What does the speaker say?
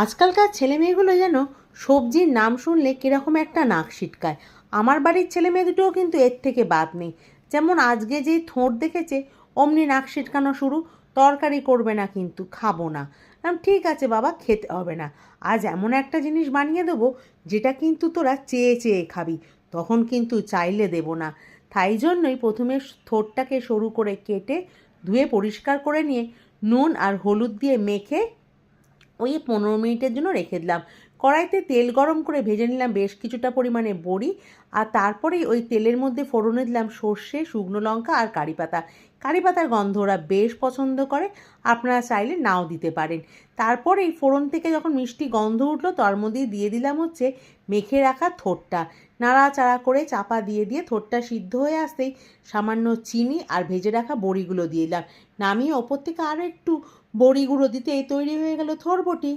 আজকালকার ছেলেমেয়েগুলো যেন সবজির নাম শুনলে কীরকম একটা নাক সিটকায়। আমার বাড়ির ছেলেমেয়ে দুটোও কিন্তু এর থেকে বাদ নেই। যেমন আজকে যেই থোঁট দেখেছে অমনি নাক সিটকানো শুরু। তরকারি করবে না, কিন্তু খাবো না। ঠিক আছে বাবা, খেতে হবে না। আজ এমন একটা জিনিস বানিয়ে দেবো যেটা কিন্তু তোরা চেয়ে চেয়ে খাবি, তখন কিন্তু চাইলে দেবো না। তাই জন্যই প্রথমে থোঁটটাকে সরু করে কেটে ধুয়ে পরিষ্কার করে নিয়ে নুন আর হলুদ দিয়ে মেখে ওই 15 মিনিটের জন্য রেখে দিলাম। কড়াইতে তেল গরম করে ভেজে নিলাম বেশ কিছুটা পরিমাণে বড়ি, আর তারপরেই ওই তেলের মধ্যে ফোড়নে দিলাম সর্ষে, শুকনো লঙ্কা আর কারি পাতা। কারি পাতার গন্ধ ওরা বেশ পছন্দ করে, আপনারা চাইলে নাও দিতে পারেন। তারপরেই ফোড়ন থেকে যখন মিষ্টি গন্ধ উঠলো তার মধ্যে দিয়ে দিলাম হচ্ছে মেখে রাখা থোড়টা। নাড়াচাড়া করে চাপা দিয়ে দিয়ে থোড়টা সিদ্ধ হয়ে আসতেই সামান্য চিনি আর ভেজে রাখা বড়িগুলো দিয়ে দিলাম। নামিয়ে ওপর থেকে আরও একটু বড়ি গুঁড়ো দিতেই তৈরি হয়ে গেল থোরবটি।